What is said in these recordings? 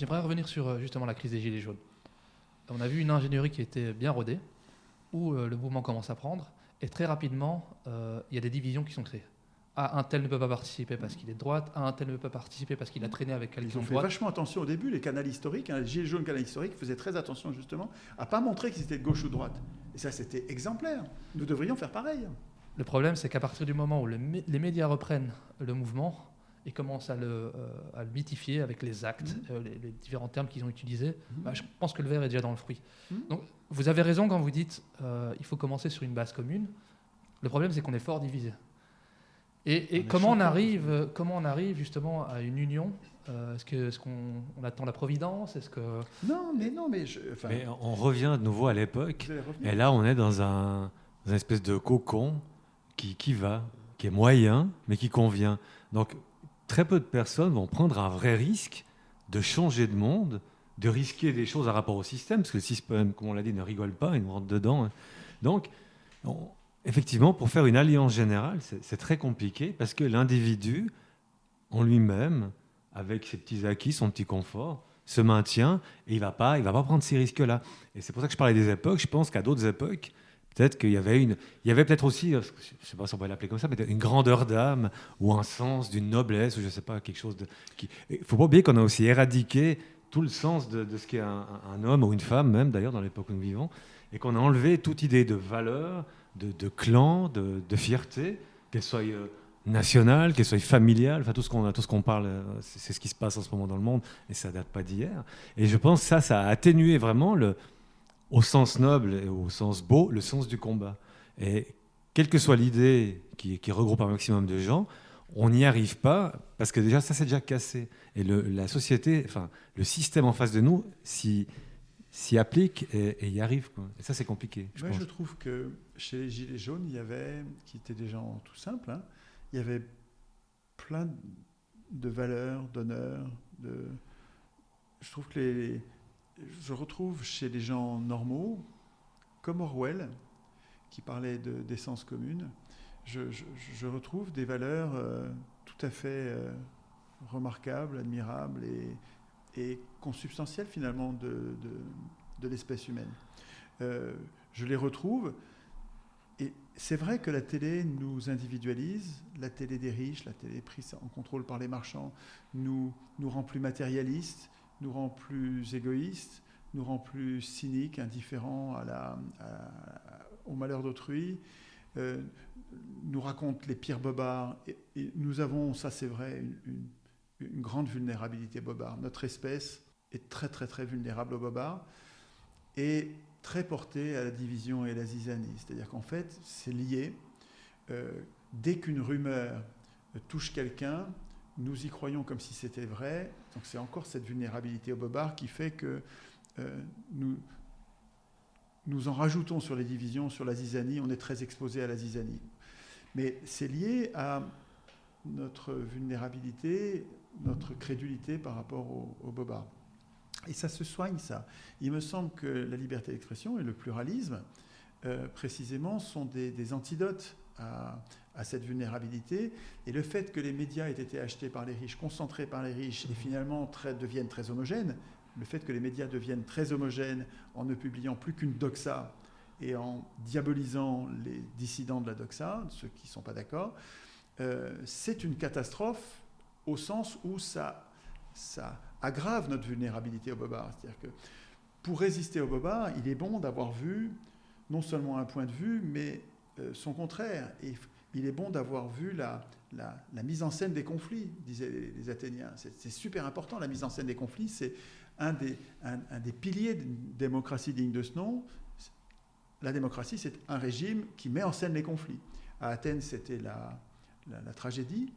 J'aimerais revenir sur justement la crise des Gilets jaunes. On a vu une ingénierie qui était bien rodée, où le mouvement commence à prendre, et très rapidement, il y a des divisions qui sont créées. Ah, un tel ne peut pas participer parce qu'il est de droite, un tel ne peut pas participer parce qu'il a traîné avec Ils quelqu'un ont de fait droite. vachement attention au début, les canaux historiques, les gilets jaunes canaux historiques faisaient très attention justement à ne pas montrer qu'ils étaient de gauche ou de droite. Et ça, c'était exemplaire. Nous devrions faire pareil. Le problème, c'est qu'à partir du moment où les médias reprennent le mouvement et commencent à le mythifier avec les actes, les différents termes qu'ils ont utilisés, je pense que le verre est déjà dans le fruit. Donc, vous avez raison quand vous dites il faut commencer sur une base commune. Le problème, c'est qu'on est fort divisé. Et comment on arrive justement à une union Est-ce qu'on attend la providence Est-ce que... Non, mais Mais on revient de nouveau à l'époque. Vous allez revenir. Et là, on est dans un espèce de cocon qui est moyen, mais qui convient. Donc, très peu de personnes vont prendre un vrai risque de changer de monde, de risquer des choses à rapport au système, parce que le système, comme on l'a dit, ne rigole pas, il nous rentre dedans. Donc, effectivement, pour faire une alliance générale, c'est très compliqué, parce que l'individu, en lui-même, avec ses petits acquis, son petit confort, se maintient, et il va pas prendre ces risques-là. Et c'est pour ça que je parlais des époques. Je pense qu'à d'autres époques, peut-être qu'il y avait peut-être aussi, je ne sais pas si on peut l'appeler comme ça, mais une grandeur d'âme ou un sens d'une noblesse ou je ne sais pas, quelque chose de... Il ne faut pas oublier qu'on a aussi éradiqué tout le sens de ce qu'est un homme ou une femme, même d'ailleurs dans l'époque où nous vivons, et qu'on a enlevé toute idée de valeur, de clan, de fierté, qu'elle soit nationale, qu'elle soit familiale, enfin tout ce qu'on parle, c'est ce qui se passe en ce moment dans le monde, et ça ne date pas d'hier. Et je pense que ça a atténué vraiment au sens noble et au sens beau, le sens du combat. Et quelle que soit l'idée qui regroupe un maximum de gens, on n'y arrive pas parce que déjà ça c'est déjà cassé. Et la société, enfin le système en face de nous s'y applique et y arrive, quoi. Et ça c'est compliqué. Je trouve que chez les Gilets jaunes, il y avait, qui étaient des gens tout simples, il y avait plein de valeurs, d'honneur. Je trouve que je retrouve chez les gens normaux, comme Orwell, qui parlait d'essence commune, je retrouve des valeurs tout à fait remarquables, admirables et consubstantielles finalement de l'espèce humaine. Je les retrouve, et c'est vrai que la télé nous individualise, la télé des riches, la télé prise en contrôle par les marchands, nous rend plus matérialistes, nous rend plus égoïstes, nous rend plus cyniques, indifférents au malheur d'autrui, nous raconte les pires bobards. Et nous avons, ça c'est vrai, une grande vulnérabilité bobard. Notre espèce est très très très vulnérable aux bobards et très portée à la division et à la zizanie. C'est-à-dire qu'en fait, c'est lié. Dès qu'une rumeur touche quelqu'un, nous y croyons comme si c'était vrai. Donc c'est encore cette vulnérabilité au bobard qui fait que nous en rajoutons sur les divisions, sur la zizanie. On est très exposé à la zizanie. Mais c'est lié à notre vulnérabilité, notre crédulité par rapport au bobard. Et ça se soigne, ça. Il me semble que la liberté d'expression et le pluralisme, précisément, sont des antidotes à cette vulnérabilité. Et le fait que les médias aient été achetés par les riches, concentrés par les riches, et finalement deviennent très homogènes, le fait que les médias deviennent très homogènes en ne publiant plus qu'une doxa et en diabolisant les dissidents de la doxa, ceux qui ne sont pas d'accord, c'est une catastrophe au sens où ça aggrave notre vulnérabilité au bobard. C'est-à-dire que pour résister au bobard, il est bon d'avoir vu non seulement un point de vue, mais son contraire. Et il est bon d'avoir vu la mise en scène des conflits, disaient les Athéniens. C'est super important, la mise en scène des conflits. C'est un des piliers d'une démocratie digne de ce nom. La démocratie, c'est un régime qui met en scène les conflits. À Athènes, c'était la tragédie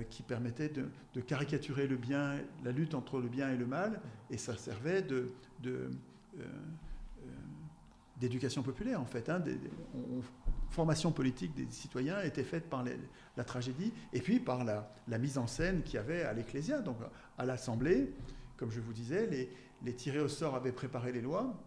qui permettait de caricaturer le bien, la lutte entre le bien et le mal, et ça servait d'éducation populaire, en fait. Formation politique des citoyens était faite par la tragédie, et puis par la mise en scène qu'il y avait à l'Ecclésia. Donc, à l'Assemblée, comme je vous disais, les tirés au sort avaient préparé les lois,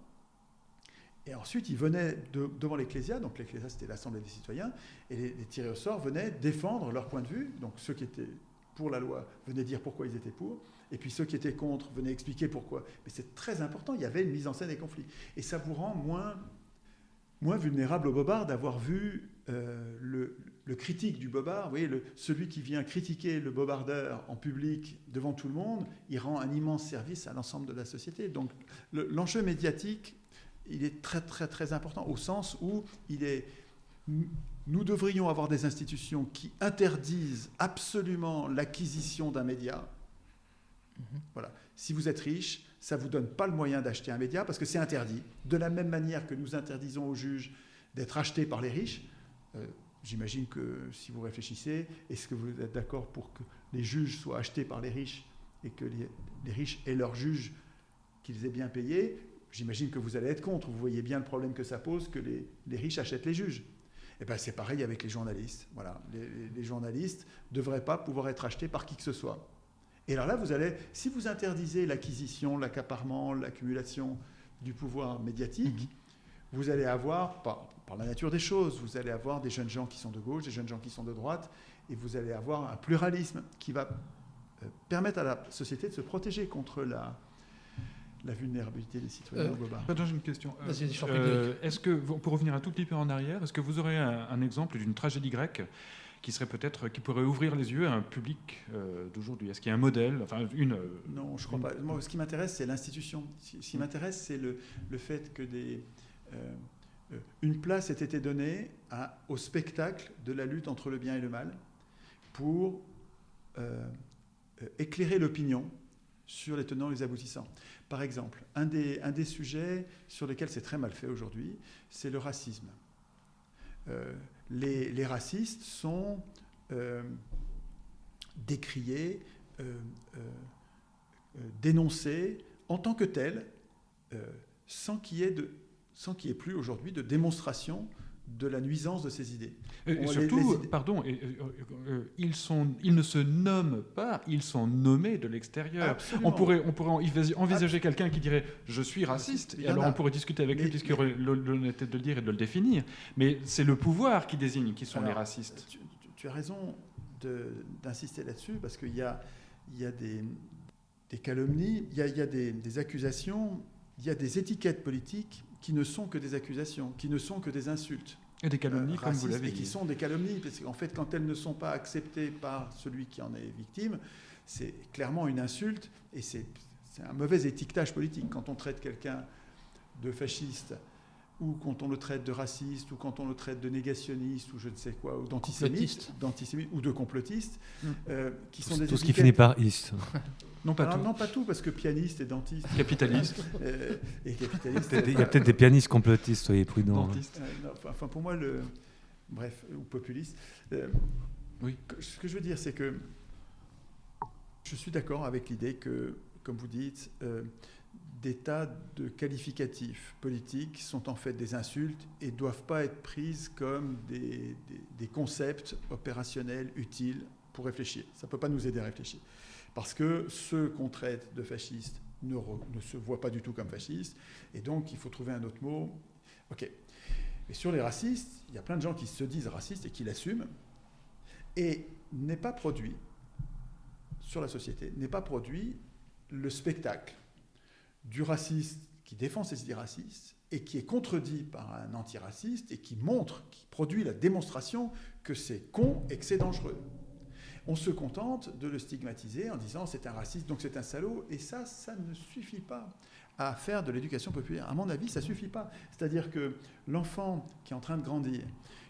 et ensuite, ils venaient devant l'Ecclésia, donc l'Ecclésia, c'était l'Assemblée des citoyens, et les tirés au sort venaient défendre leur point de vue, donc ceux qui étaient pour la loi venaient dire pourquoi ils étaient pour, et puis ceux qui étaient contre venaient expliquer pourquoi. Mais c'est très important, il y avait une mise en scène des conflits. Et ça vous rend moins vulnérable au bobard d'avoir vu le critique du bobard, vous voyez, celui qui vient critiquer le bobardeur en public devant tout le monde, il rend un immense service à l'ensemble de la société. Donc l'enjeu médiatique, il est très très très important au sens où nous devrions avoir des institutions qui interdisent absolument l'acquisition d'un média. Voilà. Si vous êtes riche, ça ne vous donne pas le moyen d'acheter un média parce que c'est interdit. De la même manière que nous interdisons aux juges d'être achetés par les riches, j'imagine que si vous réfléchissez, est-ce que vous êtes d'accord pour que les juges soient achetés par les riches et que les riches aient leurs juges qu'ils aient bien payés? J'imagine que vous allez être contre. Vous voyez bien le problème que ça pose que les riches achètent les juges. Et ben c'est pareil avec les journalistes. Voilà. Les journalistes ne devraient pas pouvoir être achetés par qui que ce soit. Et alors là, si vous interdisez l'acquisition, l'accaparement, l'accumulation du pouvoir médiatique, vous allez avoir, par la nature des choses, vous allez avoir des jeunes gens qui sont de gauche, des jeunes gens qui sont de droite, et vous allez avoir un pluralisme qui va permettre à la société de se protéger contre la vulnérabilité des citoyens au bobard. J'ai une question. Est-ce que, pour revenir un tout petit peu en arrière, est-ce que vous aurez un exemple d'une tragédie grecque qui pourrait ouvrir les yeux à un public d'aujourd'hui? Est-ce qu'il y a un modèle, Non, je ne crois pas. Moi, ce qui m'intéresse, c'est l'institution. Ce qui m'intéresse, c'est le fait que une place ait été donnée au spectacle de la lutte entre le bien et le mal pour éclairer l'opinion sur les tenants et les aboutissants. Par exemple, un des sujets sur lesquels c'est très mal fait aujourd'hui, c'est le racisme. Les racistes sont décriés, dénoncés en tant que tels, sans qu'il y ait plus aujourd'hui de démonstration de la nuisance de ces idées. Et surtout, ils ne se nomment pas, ils sont nommés de l'extérieur. Absolument. On pourrait envisager quelqu'un qui dirait « je suis raciste », et alors on pourrait discuter avec lui puisqu'il aurait l'honnêteté de le dire et de le définir. Mais c'est le pouvoir qui désigne qui sont les racistes. Tu as raison d'insister là-dessus, parce qu'il y a des calomnies, il y a des accusations, il y a des étiquettes politiques qui ne sont que des accusations, qui ne sont que des insultes. Et des calomnies, comme vous l'avez dit. Et qui sont des calomnies, parce qu'en fait, quand elles ne sont pas acceptées par celui qui en est victime, c'est clairement une insulte, et c'est un mauvais étiquetage politique. Quand on traite quelqu'un de fasciste, ou quand on le traite de raciste, ou quand on le traite de négationniste, ou je ne sais quoi, ou d'antisémite, ou de complotiste, qui sont des tout ce qui finit par « ist ». Non, pas tout. Non, pas tout, parce que pianiste et dentiste. Capitaliste. Et capitaliste. Il y a peut-être des pianistes complotistes, soyez prudents. Enfin, pour moi, bref, ou populiste. Oui. Ce que je veux dire, c'est que je suis d'accord avec l'idée que, comme vous dites, des tas de qualificatifs politiques sont en fait des insultes et ne doivent pas être prises comme des concepts opérationnels utiles pour réfléchir. Ça ne peut pas nous aider à réfléchir. Parce que ceux qu'on traite de fascistes ne se voient pas du tout comme fascistes, et donc il faut trouver un autre mot. Ok. Et sur les racistes, il y a plein de gens qui se disent racistes et qui l'assument, et n'est pas produit, sur la société, n'est pas produit le spectacle du raciste qui défend ses idées racistes et qui est contredit par un antiraciste et qui produit la démonstration que c'est con et que c'est dangereux. On se contente de le stigmatiser en disant c'est un raciste, donc c'est un salaud, et ça ne suffit pas à faire de l'éducation populaire. À mon avis, ça ne suffit pas. C'est-à-dire que l'enfant qui est en train de grandir,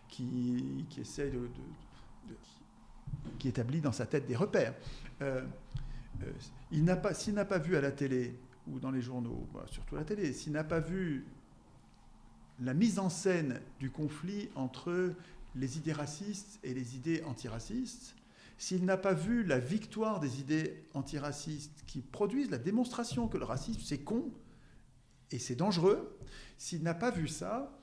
qui essaie qui établit dans sa tête des repères, s'il n'a pas vu à la télé ou dans les journaux, surtout à la télé, s'il n'a pas vu la mise en scène du conflit entre les idées racistes et les idées antiracistes, s'il n'a pas vu la victoire des idées antiracistes qui produisent la démonstration que le racisme c'est con et c'est dangereux, s'il n'a pas vu ça,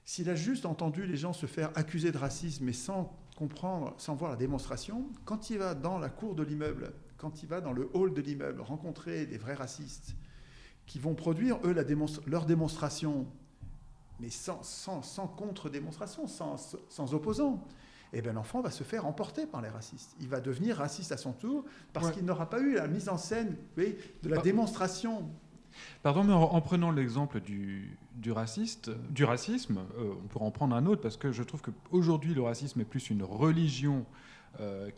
s'il a juste entendu les gens se faire accuser de racisme mais sans comprendre, sans voir la démonstration, quand il va dans la cour de l'immeuble, quand il va dans le hall de l'immeuble rencontrer des vrais racistes qui vont produire, eux, leur démonstration, mais sans contre-démonstration, sans opposant, eh bien l'enfant va se faire emporter par les racistes. Il va devenir raciste à son tour parce qu'il n'aura pas eu la mise en scène, vous voyez, de la démonstration. Pardon, mais en prenant l'exemple du racisme, on pourrait en prendre un autre, parce que je trouve qu'aujourd'hui, le racisme est plus une religion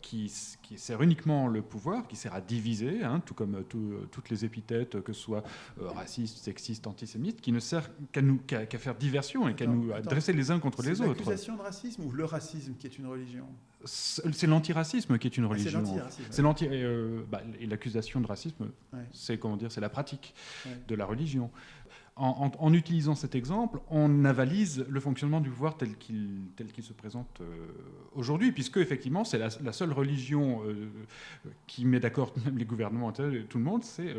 qui sert uniquement le pouvoir, qui sert à diviser, hein, tout comme toutes les épithètes, que ce soit raciste, sexiste, antisémite, qui ne sert qu'à faire diversion et qu'à nous dresser les uns contre les autres. C'est l'accusation de racisme ou le racisme qui est une religion? C'est l'antiracisme qui est une religion. C'est l'antiracisme. Et l'accusation de racisme, c'est la pratique de la religion. En utilisant cet exemple, on avalise le fonctionnement du pouvoir tel qu'il se présente aujourd'hui, puisque effectivement c'est la seule religion qui met d'accord même les gouvernements, tout le monde, c'est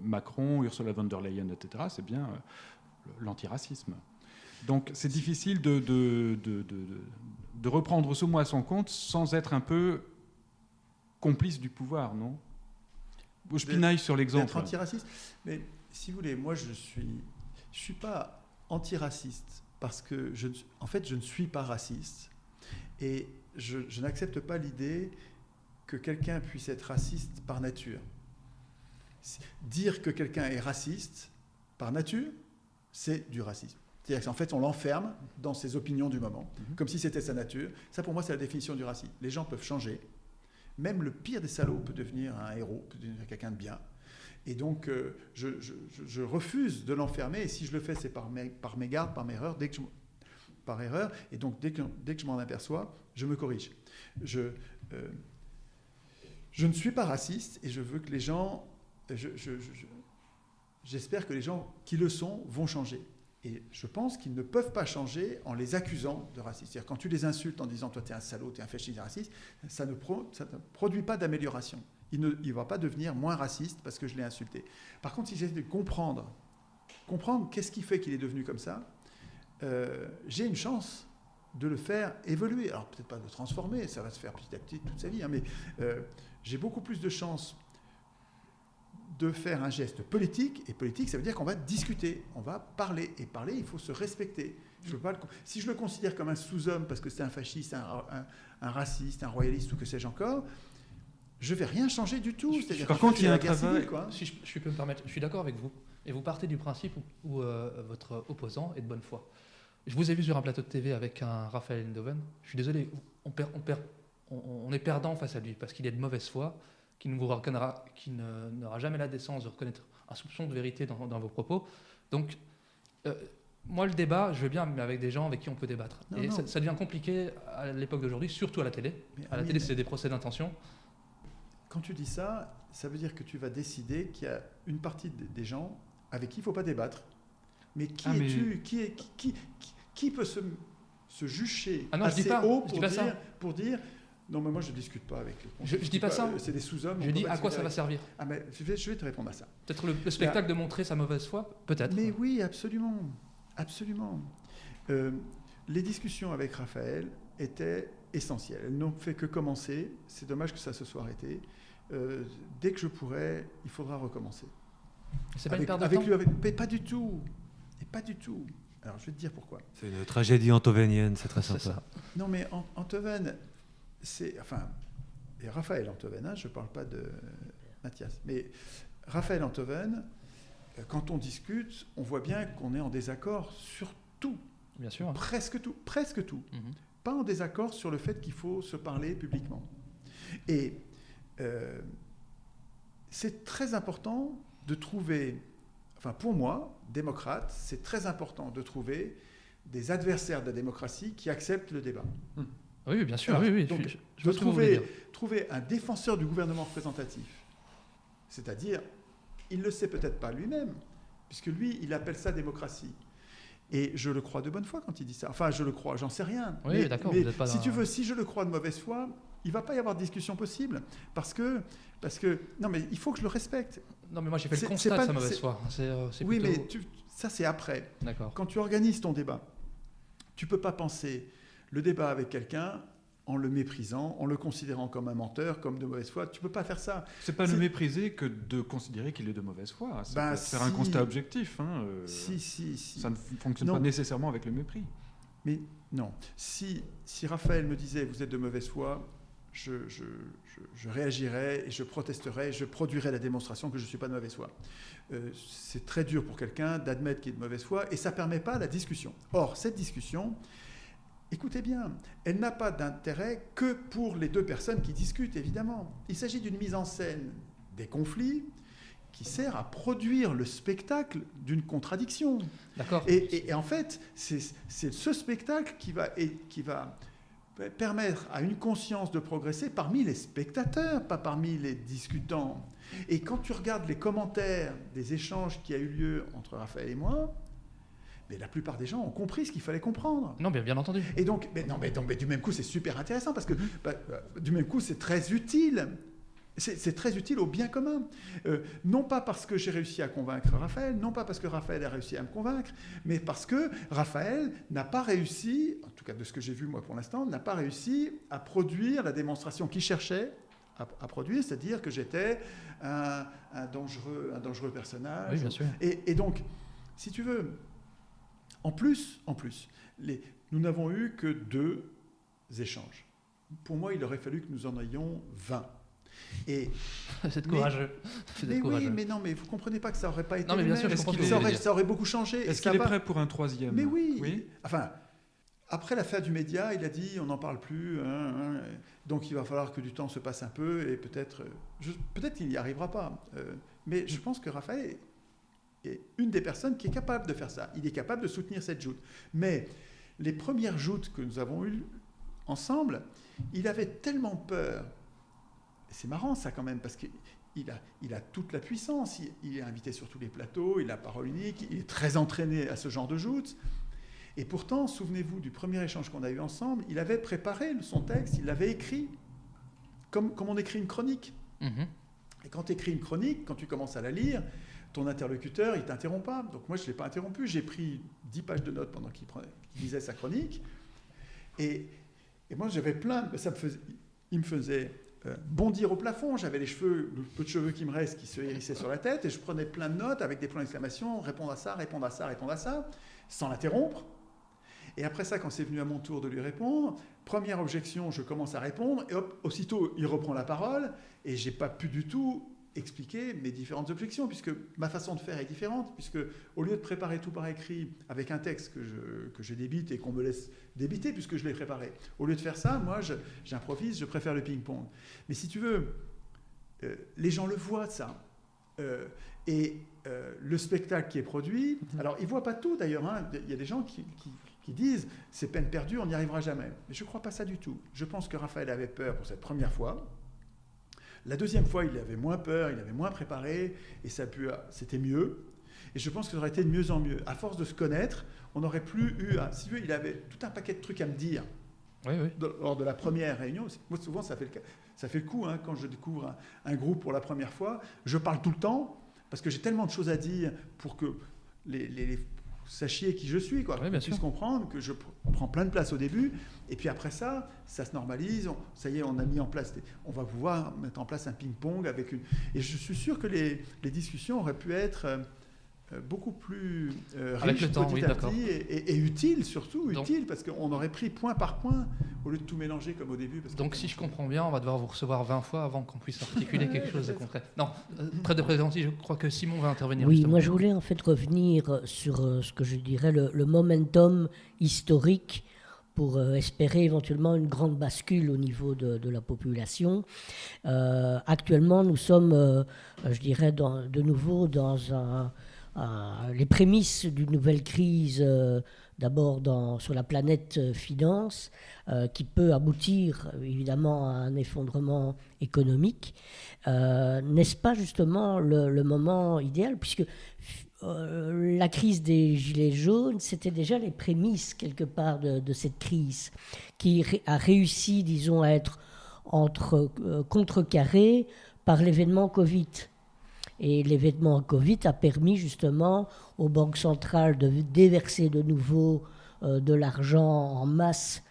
Macron, Ursula von der Leyen, etc. C'est bien l'antiracisme. Donc c'est difficile de reprendre ce mot à son compte sans être un peu complice du pouvoir, non? Je pinaille sur l'exemple. D'être antiraciste. Mais si vous voulez, moi je suis pas antiraciste parce que je ne suis pas raciste et je n'accepte pas l'idée que quelqu'un puisse être raciste par nature. Dire que quelqu'un est raciste par nature, c'est du racisme. C'est-à-dire qu'en fait, on l'enferme dans ses opinions du moment, comme si c'était sa nature. Ça, pour moi, c'est la définition du racisme. Les gens peuvent changer. Même le pire des salauds peut devenir un héros, peut devenir quelqu'un de bien. Et donc, je refuse de l'enfermer. Et si je le fais, c'est par mégarde, par erreur. Par erreur. Et donc, dès que je m'en aperçois, je me corrige. Je ne suis pas raciste et je veux que les gens... J'espère que les gens qui le sont vont changer. Et je pense qu'ils ne peuvent pas changer en les accusant de racisme. C'est-à-dire quand tu les insultes en disant « toi, t'es un salaud, t'es un fasciste, t'es raciste », ça ne produit pas d'amélioration. Il ne va pas devenir moins raciste parce que je l'ai insulté. Par contre, si j'essaie de comprendre qu'est-ce qui fait qu'il est devenu comme ça, j'ai une chance de le faire évoluer. Alors peut-être pas de le transformer, ça va se faire petit à petit toute sa vie, hein, mais j'ai beaucoup plus de chances de faire un geste politique, et politique, ça veut dire qu'on va discuter, on va parler, et parler, il faut se respecter. Si je le considère comme un sous-homme, parce que c'est un fasciste, un raciste, un royaliste, ou que sais-je encore, je ne vais rien changer du tout. Par contre, il y a un travail... Si je peux me permettre, je suis d'accord avec vous, et vous partez du principe où votre opposant est de bonne foi. Je vous ai vu sur un plateau de TV avec un Raphaël Enthoven, je suis désolé, on est perdant face à lui, parce qu'il est de mauvaise foi, qui n'aura jamais la décence de reconnaître un soupçon de vérité dans vos propos. Donc, moi, le débat, je veux bien, mais avec des gens avec qui on peut débattre. Ça devient compliqué à l'époque d'aujourd'hui, surtout à la télé. À la télé, c'est des procès d'intention. Quand tu dis ça, ça veut dire que tu vas décider qu'il y a une partie des gens avec qui il ne faut pas débattre. Mais qui es-tu ? Qui peut se juger assez haut pour dire non, mais moi, je ne discute pas avec les... Je ne dis pas ça. C'est des sous-hommes. Je dis à quoi ça va servir. Mais je vais te répondre à ça. Peut-être le spectacle de montrer sa mauvaise foi, peut-être. Mais oui, absolument. Absolument. Les discussions avec Raphaël étaient essentielles. Elles n'ont fait que commencer. C'est dommage que ça se soit arrêté. Dès que je pourrai, il faudra recommencer. C'est pas une perte de temps mais pas du tout. Et pas du tout. Alors, je vais te dire pourquoi. C'est une tragédie enthovenienne, c'est très sympa. Ça. Non, mais Enthoven... et Raphaël Enthoven, hein, je ne parle pas de Mathias, mais Raphaël Enthoven, quand on discute, on voit bien qu'on est en désaccord sur tout. Bien sûr. Presque tout. Pas en désaccord sur le fait qu'il faut se parler publiquement. Et c'est très important de trouver, pour moi, démocrate, c'est très important de trouver des adversaires de la démocratie qui acceptent le débat. Oui, bien sûr. Alors, oui. Donc, je trouver un défenseur du gouvernement représentatif, c'est-à-dire, il ne le sait peut-être pas lui-même, puisque lui, il appelle ça démocratie. Et je le crois de bonne foi quand il dit ça. Enfin, je le crois, j'en sais rien. Oui, mais, d'accord. Mais si je le crois de mauvaise foi, il ne va pas y avoir de discussion possible. Parce que, non, mais il faut que je le respecte. Non, mais moi, j'ai fait le constat de sa mauvaise foi. Oui, mais ça, c'est après. D'accord. Quand tu organises ton débat, tu ne peux pas penser le débat avec quelqu'un en le méprisant, en le considérant comme un menteur, comme de mauvaise foi. Tu ne peux pas faire ça. C'est pas le mépriser que de considérer qu'il est de mauvaise foi. C'est faire un constat objectif. Hein. Si. Ça ne fonctionne pas nécessairement avec le mépris. Mais non. Si Raphaël me disait vous êtes de mauvaise foi, je réagirais et je protesterais, je produirais la démonstration que je ne suis pas de mauvaise foi. C'est très dur pour quelqu'un d'admettre qu'il est de mauvaise foi et ça ne permet pas la discussion. Or, cette discussion, écoutez bien, elle n'a pas d'intérêt que pour les deux personnes qui discutent, évidemment. Il s'agit d'une mise en scène des conflits qui sert à produire le spectacle d'une contradiction. D'accord. Et en fait, c'est ce spectacle qui va permettre à une conscience de progresser parmi les spectateurs, pas parmi les discutants. Et quand tu regardes les commentaires des échanges qui a eu lieu entre Raphaël et moi, mais la plupart des gens ont compris ce qu'il fallait comprendre. Non, bien entendu. Et donc, mais du même coup, c'est super intéressant parce que du même coup, c'est très utile. C'est très utile au bien commun. Non pas parce que j'ai réussi à convaincre Raphaël, non pas parce que Raphaël a réussi à me convaincre, mais parce que Raphaël n'a pas réussi, en tout cas de ce que j'ai vu moi pour l'instant, n'a pas réussi à produire la démonstration qu'il cherchait à produire, c'est-à-dire que j'étais un dangereux personnage. Oui, bien sûr. Et donc, si tu veux, en plus, nous n'avons eu que 2 échanges. Pour moi, il aurait fallu que nous en ayons 20. C'est courageux. Oui, mais non, mais vous comprenez pas que ça aurait pas été. Non, mais bien sûr, ça aurait beaucoup changé. Est-ce qu'il est prêt pour un 3e? Mais oui. Enfin, après l'affaire du média, il a dit on n'en parle plus. Donc il va falloir que du temps se passe un peu et peut-être qu'il n'y arrivera pas. Mais je pense que Raphaël est une des personnes qui est capable de faire ça. Il est capable de soutenir cette joute. Mais les premières joutes que nous avons eues ensemble, il avait tellement peur. C'est marrant ça quand même, parce qu'il a toute la puissance, il est invité sur tous les plateaux, il a parole unique, il est très entraîné à ce genre de joute. Et pourtant, souvenez-vous du premier échange qu'on a eu ensemble, il avait préparé son texte, il l'avait écrit, comme on écrit une chronique. Mm-hmm. Et quand tu écris une chronique, quand tu commences à la lire, ton interlocuteur, il ne t'interrompt pas. Donc moi, je ne l'ai pas interrompu, j'ai pris 10 pages de notes pendant qu'il lisait sa chronique. Et moi, j'avais il me faisait bondir au plafond, j'avais le peu de cheveux qui me restent qui se hérissaient sur la tête, et je prenais plein de notes avec des points d'exclamation, répondre à ça, sans l'interrompre. Et après ça, quand c'est venu à mon tour de lui répondre, première objection, je commence à répondre, et hop, aussitôt, il reprend la parole, et j'ai pas pu du tout expliquer mes différentes objections, puisque ma façon de faire est différente, puisque au lieu de préparer tout par écrit avec un texte que je débite et qu'on me laisse débiter, puisque je l'ai préparé, au lieu de faire ça, moi, j'improvise, je préfère le ping-pong. Mais si tu veux, les gens le voient, ça. Le spectacle qui est produit, alors ils ne voient pas tout d'ailleurs, hein. Il y a des gens qui disent c'est peine perdue, on n'y arrivera jamais. Mais je ne crois pas ça du tout. Je pense que Raphaël avait peur pour cette première fois. La deuxième fois, il avait moins peur, il avait moins préparé, et c'était mieux. Et je pense que ça aurait été de mieux en mieux. À force de se connaître, on n'aurait plus eu si tu veux, il avait tout un paquet de trucs à me dire. Oui. Lors de la première réunion. Moi, souvent, ça fait le coup, hein, quand je découvre un groupe pour la première fois. Je parle tout le temps, parce que j'ai tellement de choses à dire pour que les sachiez qui je suis, quoi, qu'on puisse comprendre que je prends plein de place au début, et puis après ça se normalise, ça y est, on a mis en place, on va pouvoir mettre en place un ping-pong avec une... Et je suis sûr que les discussions auraient pu être beaucoup plus riches petit à petit et utiles, surtout utiles, parce qu'on aurait pris point par point au lieu de tout mélanger comme au début. Donc si je comprends bien, on va devoir vous recevoir 20 fois avant qu'on puisse articuler quelque chose de concret. Non, très de présentis, je crois que Simon va intervenir. Oui, justement. moi je voulais en fait revenir sur ce que je dirais le momentum historique pour espérer éventuellement une grande bascule au niveau de la population. Actuellement, nous sommes, je dirais, de nouveau dans les prémices d'une nouvelle crise, d'abord sur la planète finance, qui peut aboutir évidemment à un effondrement économique. N'est-ce pas justement le moment idéal, puisque la crise des Gilets jaunes, c'était déjà les prémices quelque part de cette crise, qui a réussi, disons, à être contrecarrée par l'événement Covid. Et l'événement Covid a permis justement aux banques centrales de déverser de nouveau de l'argent en masse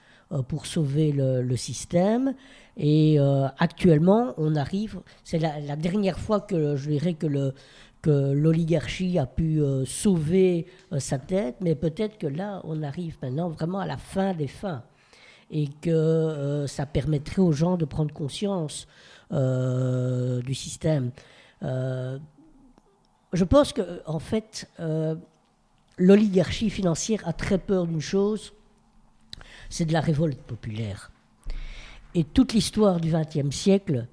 pour sauver le système. Et actuellement, on arrive... C'est la dernière fois que je dirais que que l'oligarchie a pu sauver sa tête, mais peut-être que là, on arrive maintenant vraiment à la fin des fins et que ça permettrait aux gens de prendre conscience du système. Je pense que, en fait, l'oligarchie financière a très peur d'une chose, c'est de la révolte populaire. Et toute l'histoire du XXe siècle,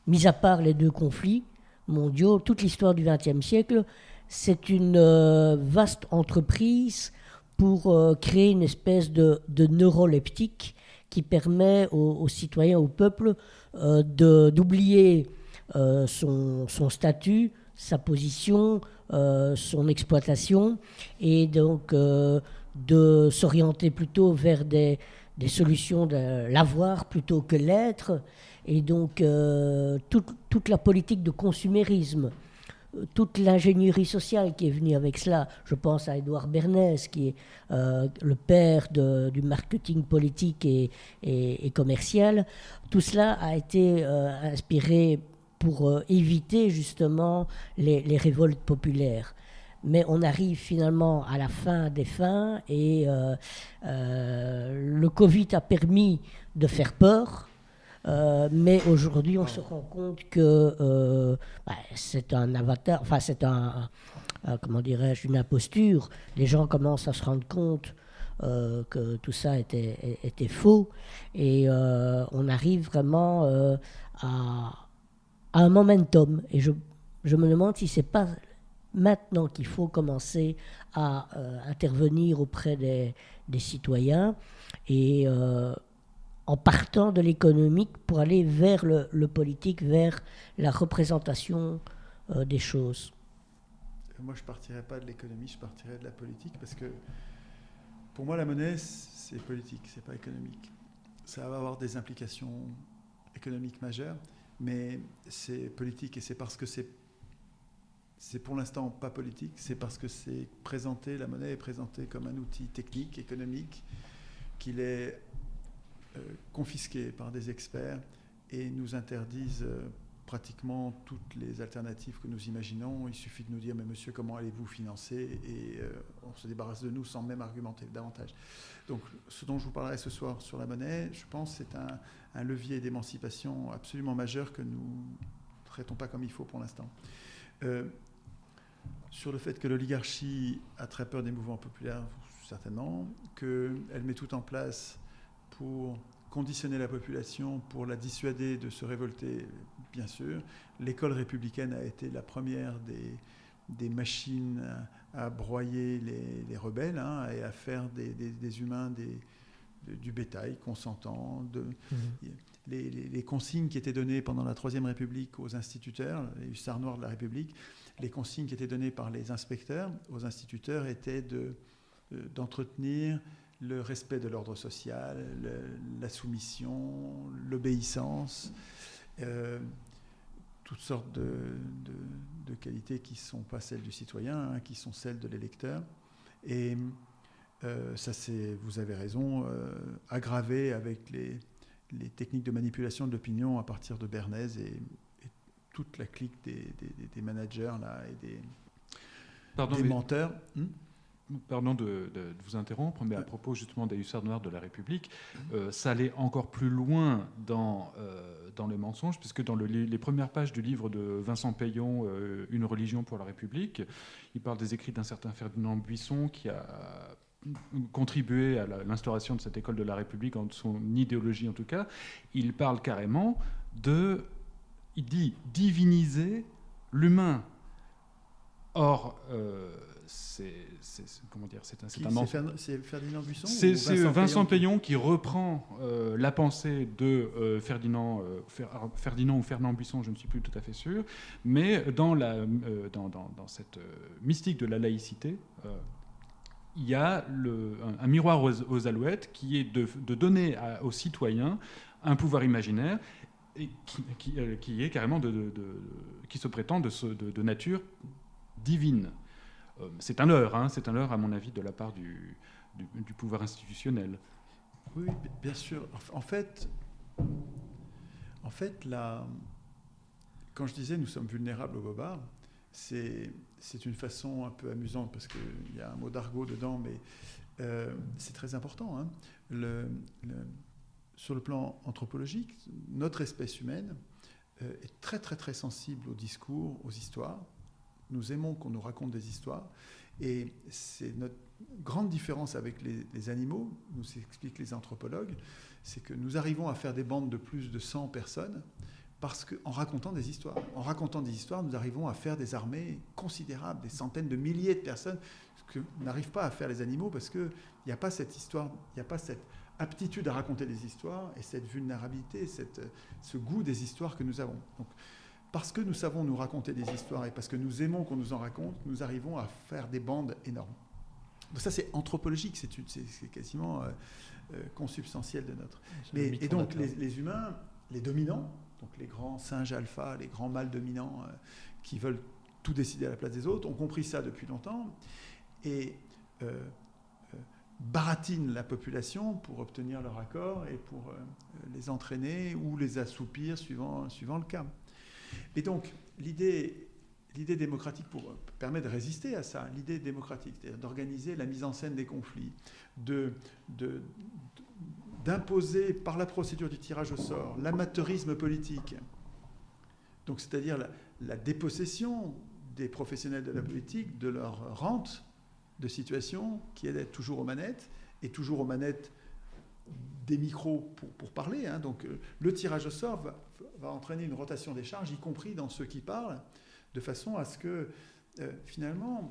mis à part les 2 conflits mondiaux, toute l'histoire du XXe siècle, c'est une vaste entreprise pour créer une espèce de neuroleptique qui permet aux citoyens, au peuple, d'oublier son statut, sa position, son exploitation, et donc de s'orienter plutôt vers des solutions de l'avoir plutôt que l'être. Et donc, toute la politique de consumérisme, toute l'ingénierie sociale qui est venue avec cela, je pense à Édouard Bernays, qui est le père du marketing politique et commercial, tout cela a été inspiré pour éviter justement les révoltes populaires. Mais on arrive finalement à la fin des fins et le Covid a permis de faire peur. Mais aujourd'hui, on se rend compte que c'est un avatar, enfin c'est comment dirais-je, une imposture. Les gens commencent à se rendre compte que tout ça était faux, et on arrive vraiment à un momentum. Et je me demande si c'est pas maintenant qu'il faut commencer à intervenir auprès des citoyens et en partant de l'économique pour aller vers le politique, vers la représentation des choses. Moi, je ne partirais pas de l'économie, je partirais de la politique, parce que pour moi, la monnaie, c'est politique, c'est pas économique. Ça va avoir des implications économiques majeures, mais c'est politique, et c'est parce que c'est pour l'instant pas politique, c'est parce que la monnaie est présentée comme un outil technique, économique, qu'il est confisqués par des experts et nous interdisent pratiquement toutes les alternatives que nous imaginons. Il suffit de nous dire « mais monsieur, comment allez-vous financer ?» et on se débarrasse de nous sans même argumenter davantage. Donc ce dont je vous parlerai ce soir sur la monnaie, je pense que c'est un levier d'émancipation absolument majeur que nous ne traitons pas comme il faut pour l'instant. Sur le fait que l'oligarchie a très peur des mouvements populaires, certainement, qu'elle met tout en place pour conditionner la population, pour la dissuader de se révolter, bien sûr. L'école républicaine a été la première des machines à broyer les rebelles, hein, et à faire des humains du bétail consentant. Les consignes qui étaient données pendant la Troisième République aux instituteurs, les hussards noirs de la République, les consignes qui étaient données par les inspecteurs aux instituteurs étaient d'entretenir le respect de l'ordre social, la soumission, l'obéissance, toutes sortes de qualités qui ne sont pas celles du citoyen, hein, qui sont celles de l'électeur. Et ça, vous avez raison, aggravé avec les techniques de manipulation de l'opinion à partir de Bernays et toute la clique des managers là, et des menteurs. Pardon de vous interrompre, mais à propos justement des hussards noirs de la République, ça allait encore plus loin dans le mensonge, puisque dans les premières pages du livre de Vincent Payon, Une religion pour la République, il parle des écrits d'un certain Ferdinand Buisson qui a contribué à l'instauration de cette école de la République, en son idéologie en tout cas. Il parle carrément il dit diviniser l'humain. Or, comment dire, c'est un mensonge. C'est Ferdinand Buisson? C'est Vincent Payon qui reprend la pensée de Ferdinand ou Fernand Buisson, je ne suis plus tout à fait sûr, mais dans cette mystique de la laïcité, il y a un miroir aux alouettes qui est de donner aux citoyens un pouvoir imaginaire et qui est carrément qui se prétend de nature divine. C'est un leurre, à mon avis, de la part du pouvoir institutionnel. Oui, bien sûr. En fait, quand je disais nous sommes vulnérables au bobard, c'est une façon un peu amusante, parce qu'il y a un mot d'argot dedans, mais c'est très important. Hein. Sur le plan anthropologique, notre espèce humaine est très très très sensible aux discours, aux histoires. Nous aimons qu'on nous raconte des histoires, et c'est notre grande différence avec les animaux, nous expliquent les anthropologues, c'est que nous arrivons à faire des bandes de plus de 100 personnes parce qu'en racontant des histoires. En racontant des histoires, nous arrivons à faire des armées considérables, des centaines de milliers de personnes, ce que n'arrivent pas à faire les animaux, parce qu'il n'y a pas cette histoire, il n'y a pas cette aptitude à raconter des histoires et cette vulnérabilité, ce goût des histoires que nous avons. Donc, parce que nous savons nous raconter des histoires et parce que nous aimons qu'on nous en raconte, nous arrivons à faire des bandes énormes. Donc ça, c'est anthropologique, c'est quasiment consubstantiel de notre. Et donc, les humains, les dominants, donc les grands singes alpha, les grands mâles dominants qui veulent tout décider à la place des autres, ont compris ça depuis longtemps et baratinent la population pour obtenir leur accord et pour les entraîner ou les assoupir suivant le cas. Et donc, l'idée démocratique permet de résister à ça. L'idée démocratique, c'est-à-dire d'organiser la mise en scène des conflits, d'imposer par la procédure du tirage au sort l'amateurisme politique. Donc, c'est-à-dire la dépossession des professionnels de la politique de leur rente de situation qui est d'être toujours aux manettes, et toujours aux manettes des micros pour parler. Hein. Donc, le tirage au sort va entraîner une rotation des charges, y compris dans ceux qui parlent, de façon à ce que, finalement,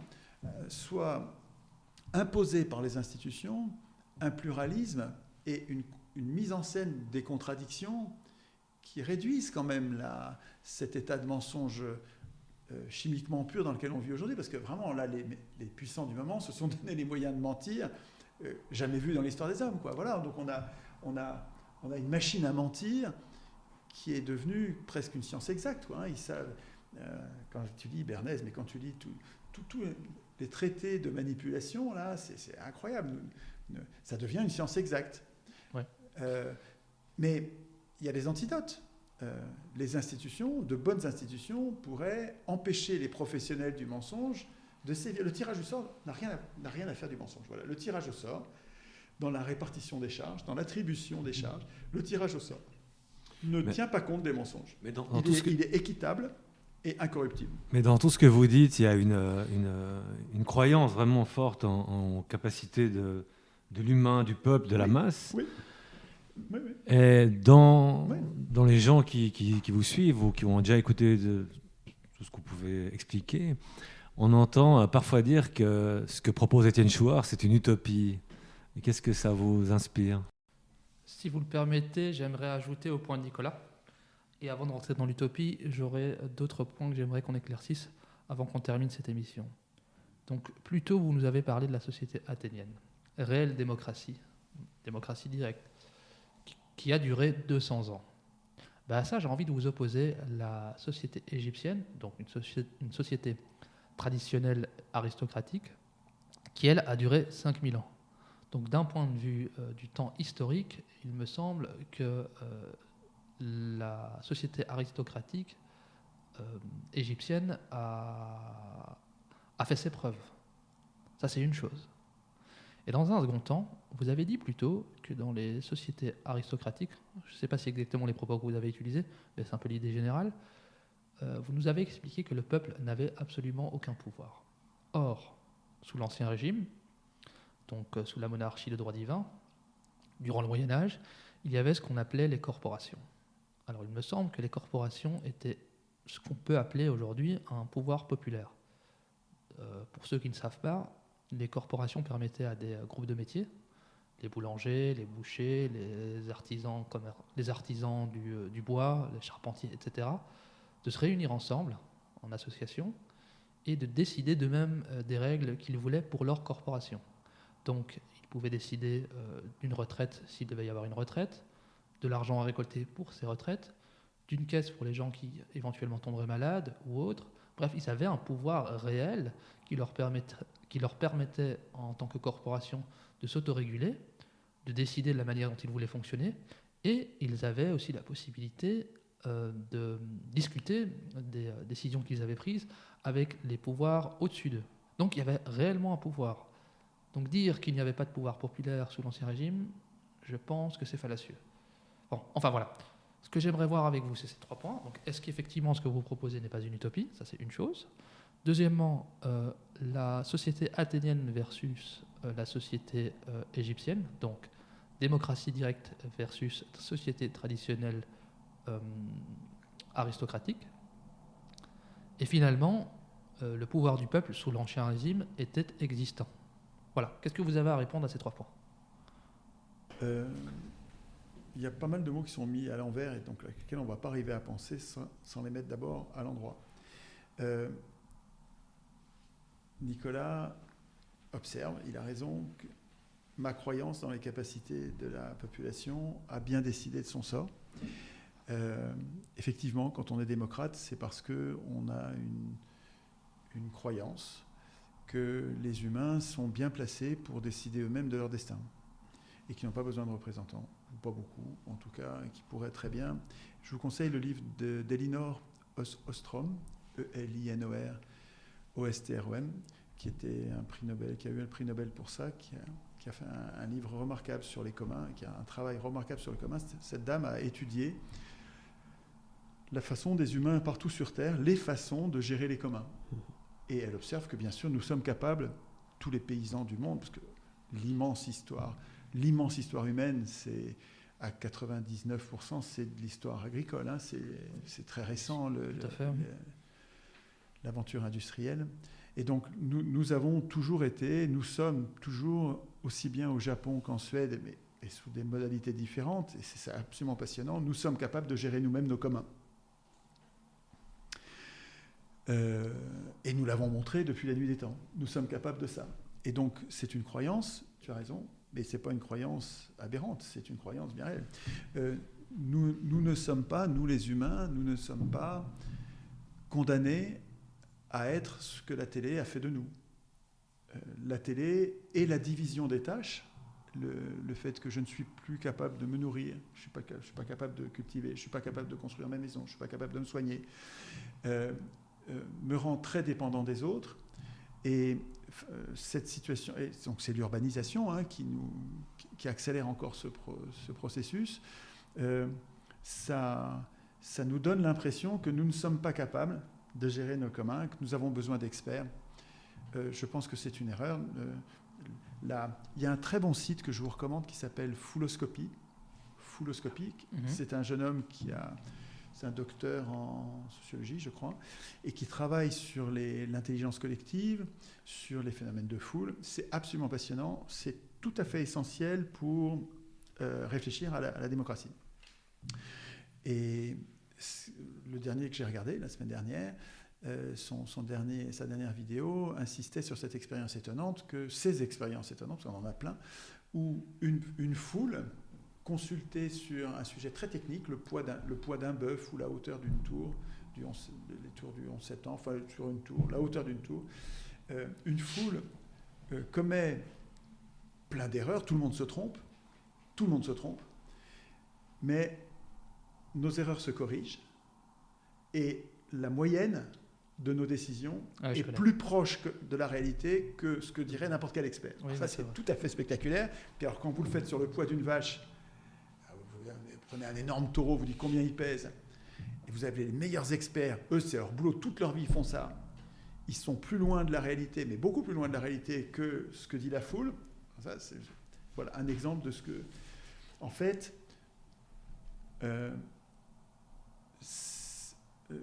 soit imposé par les institutions un pluralisme et une mise en scène des contradictions qui réduisent quand même cet état de mensonge chimiquement pur dans lequel on vit aujourd'hui, parce que vraiment, là, les puissants du moment se sont donné les moyens de mentir jamais vus dans l'histoire des hommes, quoi. Voilà, donc on a une machine à mentir qui est devenue presque une science exacte, quoi, hein. Ils savent, quand tu lis Bernays, mais quand tu lis tous les traités de manipulation, là, c'est incroyable. Ça devient une science exacte. Ouais. Mais il y a des antidotes. Les institutions, de bonnes institutions, pourraient empêcher les professionnels du mensonge de sévir. Le tirage au sort n'a rien à faire du mensonge. Voilà. Le tirage au sort, dans la répartition des charges, dans l'attribution des charges, le tirage au sort ne tient pas compte des mensonges. Mais il est équitable et incorruptible. Mais dans tout ce que vous dites, il y a une croyance vraiment forte en capacité de l'humain, du peuple, de la masse. Oui. Oui. Et dans les gens qui vous suivent ou qui ont déjà écouté tout ce que vous pouvez expliquer, on entend parfois dire que ce que propose Étienne Chouard, c'est une utopie. Et qu'est-ce que ça vous inspire ? Si vous le permettez, j'aimerais ajouter au point de Nicolas. Et avant de rentrer dans l'utopie, j'aurais d'autres points que j'aimerais qu'on éclaircisse avant qu'on termine cette émission. Donc, plus tôt, vous nous avez parlé de la société athénienne. Réelle démocratie directe, qui a duré 200 ans. À ça, j'ai envie de vous opposer la société égyptienne, donc une société traditionnelle aristocratique, qui, elle, a duré 5000 ans. Donc, d'un point de vue du temps historique, il me semble que la société aristocratique égyptienne a fait ses preuves. Ça, c'est une chose. Et dans un second temps, vous avez dit plutôt que dans les sociétés aristocratiques, je ne sais pas si exactement les propos que vous avez utilisés, mais c'est un peu l'idée générale, vous nous avez expliqué que le peuple n'avait absolument aucun pouvoir. Or, sous l'Ancien Régime, donc sous la monarchie de droit divin, durant le Moyen-Âge, il y avait ce qu'on appelait les corporations. Alors, il me semble que les corporations étaient ce qu'on peut appeler aujourd'hui un pouvoir populaire. Pour ceux qui ne savent pas, les corporations permettaient à des groupes de métiers, les boulangers, les bouchers, les artisans du bois, les charpentiers, etc., de se réunir ensemble en association et de décider d'eux-mêmes des règles qu'ils voulaient pour leur corporation. Donc, ils pouvaient décider d'une retraite s'il devait y avoir une retraite, de l'argent à récolter pour ces retraites, d'une caisse pour les gens qui éventuellement tomberaient malades ou autres. Bref, ils avaient un pouvoir réel qui leur permettait, en tant que corporation, de s'autoréguler, de décider de la manière dont ils voulaient fonctionner, et ils avaient aussi la possibilité de discuter des décisions qu'ils avaient prises avec les pouvoirs au-dessus d'eux. Donc il y avait réellement un pouvoir. Donc dire qu'il n'y avait pas de pouvoir populaire sous l'Ancien Régime, je pense que c'est fallacieux. Bon, enfin voilà. Ce que j'aimerais voir avec vous, c'est ces 3 points. Donc, est-ce qu'effectivement ce que vous proposez n'est pas une utopie? Ça, c'est une chose. Deuxièmement, la société athénienne versus la société égyptienne. Donc, démocratie directe versus société traditionnelle aristocratique. Et finalement, le pouvoir du peuple sous l'Ancien Régime était existant. Voilà. Qu'est-ce que vous avez à répondre à ces 3 points? Il y a pas mal de mots qui sont mis à l'envers et donc lesquels on ne va pas arriver à penser sans les mettre d'abord à l'endroit. Nicolas observe, il a raison, que ma croyance dans les capacités de la population a bien décidé de son sort. Effectivement, quand on est démocrate, c'est parce qu'on a une croyance que les humains sont bien placés pour décider eux-mêmes de leur destin et qui n'ont pas besoin de représentants, ou pas beaucoup en tout cas, et qui pourraient très bien. Je vous conseille le livre d'Elinor Ostrom, E-L-I-N-O-R-O-S-T-R-O-M, qui était un prix Nobel, qui a eu un prix Nobel pour ça, qui a fait un livre remarquable sur les communs, qui a un travail remarquable sur les communs. Cette dame a étudié la façon des humains partout sur Terre, les façons de gérer les communs. Et elle observe que bien sûr nous sommes capables, tous les paysans du monde, parce que l'immense histoire humaine, c'est à 99%, c'est de l'histoire agricole. Hein, c'est très récent, l'aventure industrielle. Et donc, nous avons toujours été, nous sommes toujours, aussi bien au Japon qu'en Suède, et sous des modalités différentes, et c'est absolument passionnant, nous sommes capables de gérer nous-mêmes nos communs. Et nous l'avons montré depuis la nuit des temps. Nous sommes capables de ça. Et donc, c'est une croyance, tu as raison, mais ce n'est pas une croyance aberrante, c'est une croyance bien réelle. Nous ne sommes pas, nous les humains, nous ne sommes pas condamnés à être ce que la télé a fait de nous. La télé et la division des tâches, le fait que je ne suis plus capable de me nourrir, je ne suis pas capable de cultiver, je ne suis pas capable de construire ma maison, je ne suis pas capable de me soigner, me rend très dépendant des autres. Et cette situation, et donc c'est l'urbanisation hein, qui accélère encore ce processus, ça nous donne l'impression que nous ne sommes pas capables de gérer nos communs, que nous avons besoin d'experts. Je pense que c'est une erreur. Il y a un très bon site que je vous recommande qui s'appelle Fouloscopie. C'est un jeune homme c'est un docteur en sociologie, je crois, et qui travaille sur l'intelligence collective, sur les phénomènes de foule. C'est absolument passionnant. C'est tout à fait essentiel pour réfléchir à la démocratie. Et le dernier que j'ai regardé, la semaine dernière, sa dernière vidéo insistait sur cette expérience étonnante, ces expériences étonnantes, parce qu'on en a plein, où une foule consultée sur un sujet très technique, le poids d'un bœuf ou la hauteur d'une tour, les tours du 11 septembre, enfin sur une tour, la hauteur d'une tour, une foule commet plein d'erreurs, tout le monde se trompe, mais nos erreurs se corrigent et la moyenne de nos décisions est plus proche de la réalité que ce que dirait n'importe quel expert. Oui, ça, c'est tout à fait spectaculaire. Puis alors, quand vous le faites sur le poids d'une vache, vous prenez un énorme taureau, vous dites combien il pèse, et vous avez les meilleurs experts, eux, c'est leur boulot, toute leur vie, ils font ça. Ils sont plus loin de la réalité, mais beaucoup plus loin de la réalité que ce que dit la foule. Ça, c'est voilà, un exemple de ce que... En fait,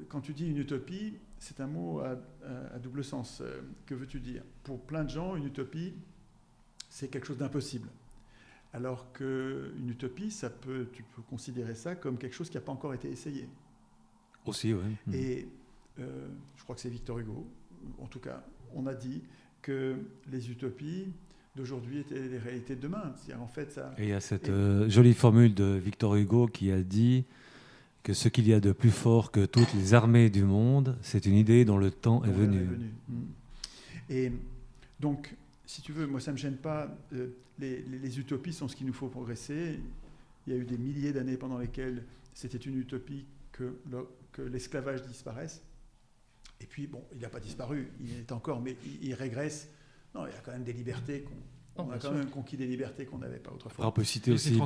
quand tu dis une utopie, c'est un mot à double sens. Que veux-tu dire? Pour plein de gens, une utopie, c'est quelque chose d'impossible. Alors qu'une utopie, tu peux considérer ça comme quelque chose qui n'a pas encore été essayé. Aussi, oui. Et je crois que c'est Victor Hugo, en tout cas, on a dit que les utopies d'aujourd'hui étaient les réalités de demain. C'est-à-dire, en fait, ça... Et il y a cette jolie formule de Victor Hugo qui a dit que ce qu'il y a de plus fort que toutes les armées du monde, c'est une idée dont le temps est venu. Et donc, si tu veux, moi, ça ne me gêne pas. Les utopies sont ce qu'il nous faut progresser. Il y a eu des milliers d'années pendant lesquelles c'était une utopie que l'esclavage disparaisse. Et puis, bon, il n'a pas disparu, il est encore, mais il régresse. Non, il y a quand même des libertés on a quand même conquis des libertés qu'on n'avait pas autrefois. On peut citer aussi ça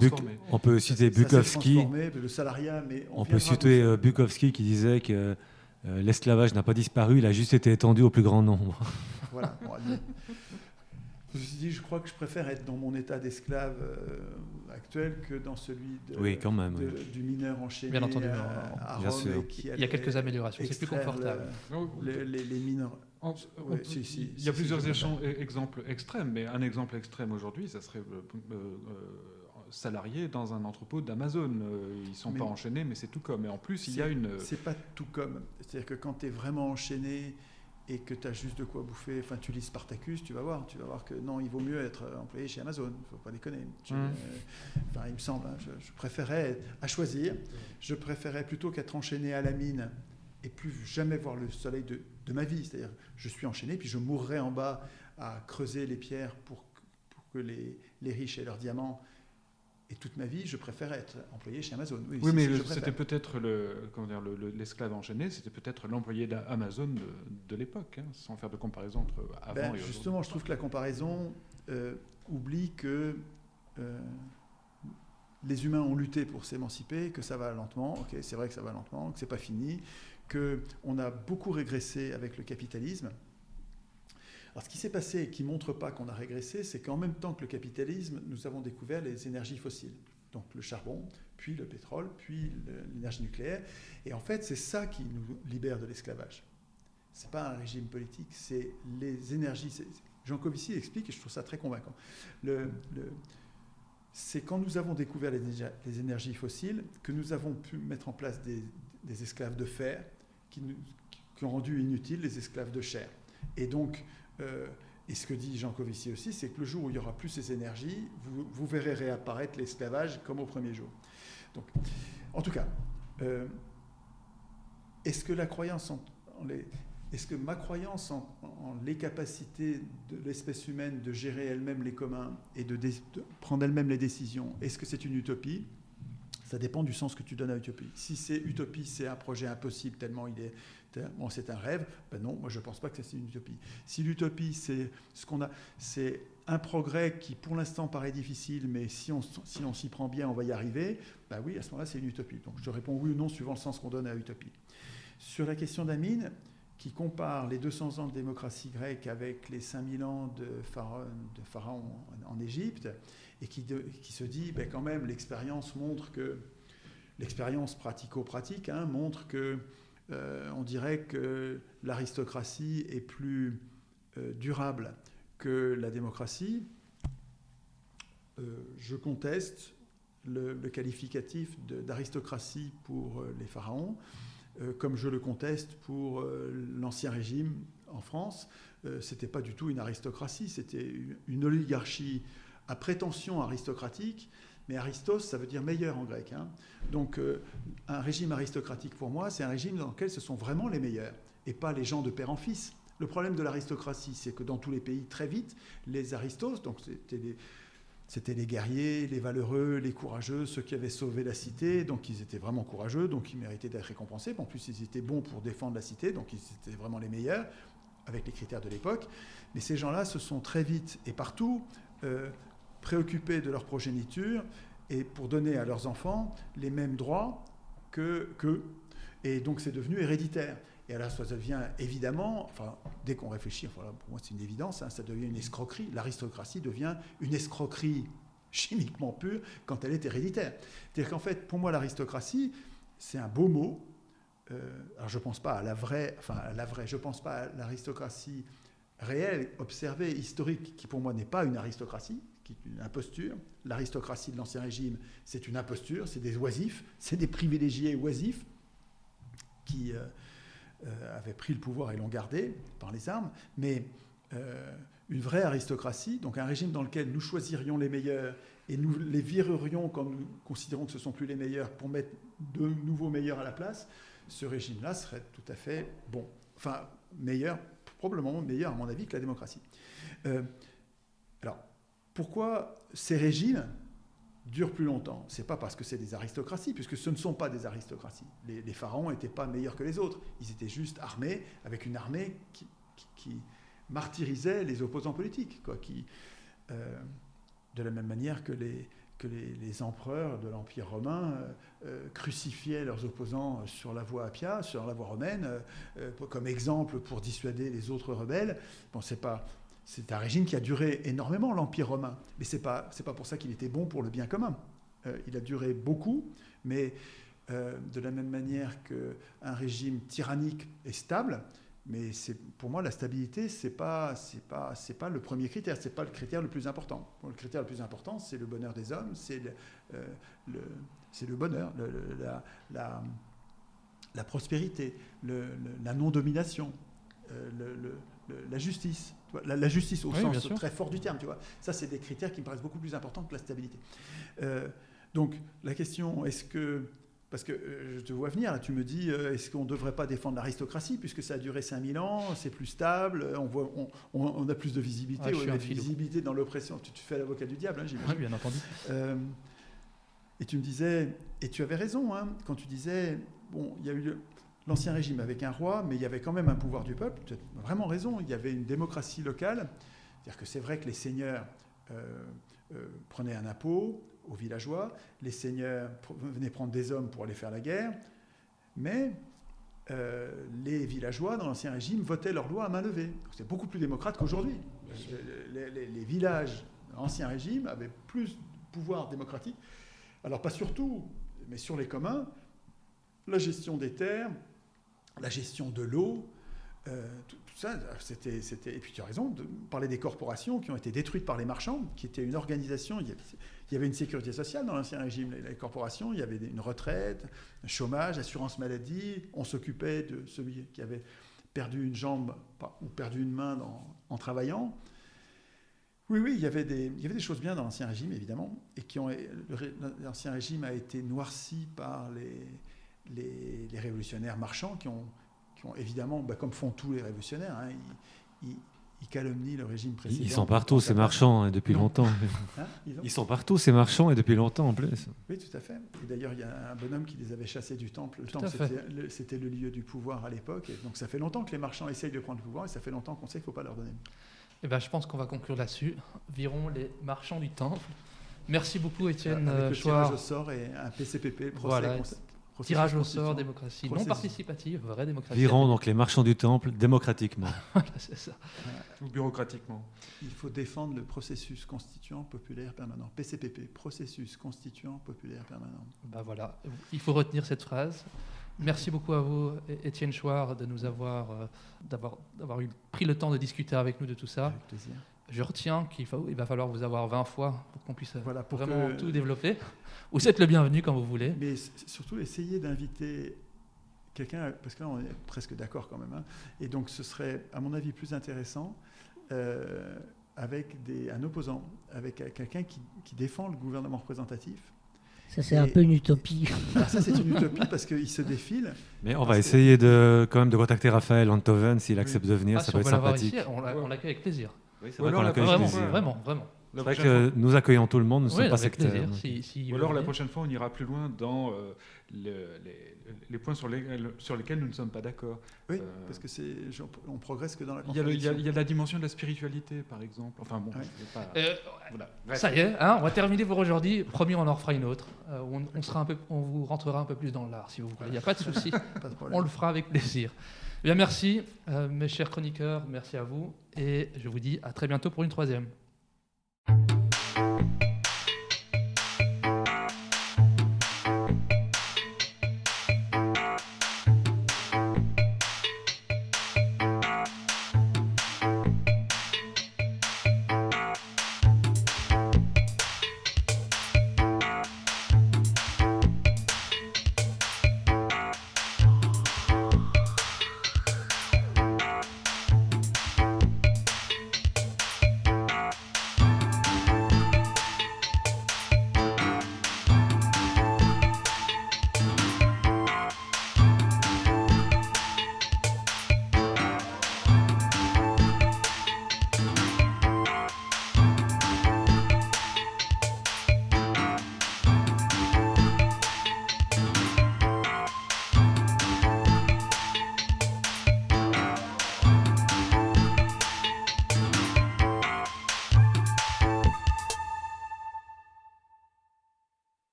Bukowski. Le salariat, mais on peut citer Bukowski qui disait que l'esclavage n'a pas disparu, il a juste été étendu au plus grand nombre. Voilà. Bon, je crois que je préfère être dans mon état d'esclave actuel que dans celui du mineur enchaîné. Bien entendu, à Rome. Il y a quelques améliorations, c'est plus confortable. Les mineurs. Il y a plusieurs exemples extrêmes, mais un exemple extrême aujourd'hui, ça serait salarié dans un entrepôt d'Amazon. Ils ne sont pas enchaînés, mais c'est tout comme. Et en plus, il y a une... C'est pas tout comme. C'est-à-dire que quand tu es vraiment enchaîné et que tu as juste de quoi bouffer, enfin tu lis Spartacus, tu vas voir que non, il vaut mieux être employé chez Amazon, il ne faut pas déconner. Il me semble, je préférais, à choisir, je préférais plutôt qu'être enchaîné à la mine et plus jamais voir le soleil de ma vie. C'est-à-dire, je suis enchaîné, puis je mourrai en bas à creuser les pierres pour que les riches aient leurs diamants. Et toute ma vie, je préfère être employé chez Amazon. Oui, mais c'était peut-être l'esclave enchaîné, c'était peut-être l'employé d'Amazon de l'époque, sans faire de comparaison entre avant et aujourd'hui. Justement, je trouve que la comparaison oublie que les humains ont lutté pour s'émanciper, que ça va lentement. Ok, c'est vrai que ça va lentement, que c'est pas fini, qu'on a beaucoup régressé avec le capitalisme. Alors, ce qui s'est passé et qui ne montre pas qu'on a régressé, c'est qu'en même temps que le capitalisme, nous avons découvert les énergies fossiles. Donc le charbon, puis le pétrole, puis l'énergie nucléaire. Et en fait, c'est ça qui nous libère de l'esclavage. Ce n'est pas un régime politique, c'est les énergies. Jean Covici explique, et je trouve ça très convaincant, c'est quand nous avons découvert les énergies fossiles que nous avons pu mettre en place des esclaves de fer qui ont rendu inutiles les esclaves de chair. Et donc, et ce que dit Jean Covici aussi, c'est que le jour où il n'y aura plus ces énergies, vous verrez réapparaître l'esclavage comme au premier jour. Donc, en tout cas, est-ce que ma croyance en les capacités de l'espèce humaine de gérer elle-même les communs et de prendre elle-même les décisions, est-ce que c'est une utopie ? Ça dépend du sens que tu donnes à utopie. Si c'est utopie, c'est un projet impossible tellement c'est un rêve, non, moi je ne pense pas que c'est une utopie. Si l'utopie, c'est c'est un progrès qui pour l'instant paraît difficile, mais si on s'y prend bien, on va y arriver, oui, à ce moment-là, c'est une utopie. Donc je réponds oui ou non suivant le sens qu'on donne à utopie. Sur la question d'Amine, qui compare les 200 ans de démocratie grecque avec les 5000 ans de Pharaon en Égypte, et qui se dit, quand même, l'expérience pratico-pratique montre que on dirait que l'aristocratie est plus durable que la démocratie. Je conteste le qualificatif d'aristocratie pour les pharaons, comme je le conteste pour l'Ancien Régime en France. C'était pas du tout une aristocratie, c'était une oligarchie à prétention aristocratique, mais aristos, ça veut dire meilleur en grec. Donc un régime aristocratique pour moi, c'est un régime dans lequel ce sont vraiment les meilleurs, et pas les gens de père en fils. Le problème de l'aristocratie, c'est que dans tous les pays, très vite, les aristos, donc c'était les guerriers, les valeureux, les courageux, ceux qui avaient sauvé la cité, donc ils étaient vraiment courageux, donc ils méritaient d'être récompensés. En plus, ils étaient bons pour défendre la cité, donc ils étaient vraiment les meilleurs, avec les critères de l'époque. Mais ces gens-là se sont très vite et partout préoccupés de leur progéniture et pour donner à leurs enfants les mêmes droits qu'eux. Et donc c'est devenu héréditaire. Et alors ça devient évidemment, dès qu'on réfléchit, pour moi c'est une évidence, ça devient une escroquerie. L'aristocratie devient une escroquerie chimiquement pure quand elle est héréditaire. C'est-à-dire qu'en fait, pour moi, l'aristocratie, c'est un beau mot. Alors je ne pense pas à je pense pas à l'aristocratie réelle, observée, historique, qui pour moi n'est pas une aristocratie, qui est une imposture. L'aristocratie de l'Ancien Régime, c'est une imposture, c'est des oisifs, c'est des privilégiés oisifs qui avaient pris le pouvoir et l'ont gardé par les armes. Mais une vraie aristocratie, donc un régime dans lequel nous choisirions les meilleurs et nous les virerions quand nous considérons que ce ne sont plus les meilleurs pour mettre de nouveaux meilleurs à la place, ce régime-là serait tout à fait bon. Enfin, meilleur, probablement meilleur à mon avis que la démocratie. Alors, pourquoi ces régimes durent plus longtemps, c'est pas parce que c'est des aristocraties, puisque ce ne sont pas des aristocraties. Les pharaons n'étaient pas meilleurs que les autres. Ils étaient juste armés, avec une armée qui martyrisait les opposants politiques, quoi, de la même manière que les empereurs de l'Empire romain crucifiaient leurs opposants sur la voie Appia, sur la voie romaine, comme exemple pour dissuader les autres rebelles. Bon, c'est un régime qui a duré énormément, l'Empire romain, mais c'est pas pour ça qu'il était bon pour le bien commun. Il a duré beaucoup, mais de la même manière qu'un régime tyrannique est stable, mais pour moi, la stabilité, c'est pas le premier critère, c'est pas le critère le plus important. Bon, le critère le plus important, c'est le bonheur des hommes, c'est le bonheur, la prospérité, la non-domination, la justice. La justice au sens très fort du terme, tu vois. Ça, c'est des critères qui me paraissent beaucoup plus importants que la stabilité. Donc, la question, parce que je te vois venir, là, tu me dis, est-ce qu'on ne devrait pas défendre l'aristocratie, puisque ça a duré 5000 ans, c'est plus stable, on a plus de visibilité, on a de visibilité dans l'oppression. Tu fais l'avocat du diable, hein, j'imagine. Oui, bien entendu. Et tu me disais, et tu avais raison, hein, quand tu disais, bon, il y a eu l'Ancien Régime avec un roi, mais il y avait quand même un pouvoir du peuple. Tu as vraiment raison, il y avait une démocratie locale. C'est-à-dire que c'est vrai que les seigneurs prenaient un impôt aux villageois, les seigneurs venaient prendre des hommes pour aller faire la guerre, mais les villageois, dans l'Ancien Régime, votaient leurs lois à main levée. C'est beaucoup plus démocrate qu'aujourd'hui. Les villages dans l'Ancien Régime avaient plus de pouvoir démocratique. Alors pas sur tout, mais sur les communs, la gestion des terres, la gestion de l'eau, tout ça, c'était... Et puis tu as raison de parler des corporations qui ont été détruites par les marchands, qui étaient une organisation. Il y avait une sécurité sociale dans l'Ancien Régime. Les corporations, il y avait une retraite, un chômage, assurance maladie. On s'occupait de celui qui avait perdu une jambe ou perdu une main en travaillant. Oui, il y avait des choses bien dans l'Ancien Régime, évidemment, et l'Ancien Régime a été noirci par les révolutionnaires marchands qui ont évidemment, comme font tous les révolutionnaires, hein, ils calomnient le régime précédent. Ils sont partout, ces marchands, hein, depuis longtemps. Hein, ils sont partout, ces marchands, et depuis longtemps en plus. Oui, tout à fait. Et d'ailleurs, il y a un bonhomme qui les avait chassés du temple. Le temple, c'était le lieu du pouvoir à l'époque. Et donc, ça fait longtemps que les marchands essayent de prendre le pouvoir, et ça fait longtemps qu'on sait qu'il ne faut pas leur donner. Eh ben, je pense qu'on va conclure là-dessus. Virons les marchands du temple. Merci beaucoup, Étienne Avec le Chouard. tirage au sort et un PCPP, le procès. Voilà. Tirage au sort, démocratie non participative, vraie démocratie. Virons donc les marchands du temple démocratiquement. Voilà, c'est ça. Ou bureaucratiquement. Il faut défendre le processus constituant populaire permanent. PCPP, processus constituant populaire permanent. Ben voilà, il faut retenir cette phrase. Merci beaucoup à vous, Étienne Chouard, de nous avoir pris le temps de discuter avec nous de tout ça. Avec plaisir. Je retiens qu'il va falloir vous avoir 20 fois pour qu'on puisse vraiment tout développer. Vous êtes le bienvenu quand vous voulez. Mais surtout, essayez d'inviter quelqu'un, parce que là, on est presque d'accord quand même. Hein, et donc, ce serait, à mon avis, plus intéressant avec un opposant, avec quelqu'un qui défend le gouvernement représentatif. Ça, c'est un peu une utopie. Alors ça, c'est une utopie parce qu'il se défile. Mais on va essayer quand même de contacter Raphaël Enthoven s'il accepte de venir, ça peut être sympathique. Ici, on l'accueille avec plaisir. Oui, c'est vrai qu'on l'accueille avec plaisir. Vraiment. C'est vrai que nous accueillons tout le monde, nous ne sommes pas sectaires. Ou alors la prochaine fois, on ira plus loin dans les points sur lesquels nous ne sommes pas d'accord. Oui, parce que on progresse que dans la contradiction. Il y a la dimension de la spiritualité, par exemple. Enfin bon, voilà. Ça y est, hein, on va terminer pour aujourd'hui. Promis, on en refera une autre. On vous rentrera un peu plus dans l'art, si vous voulez. Il n'y a pas de souci. On le fera avec plaisir. Bien, merci, mes chers chroniqueurs. Merci à vous. Et je vous dis à très bientôt pour une troisième.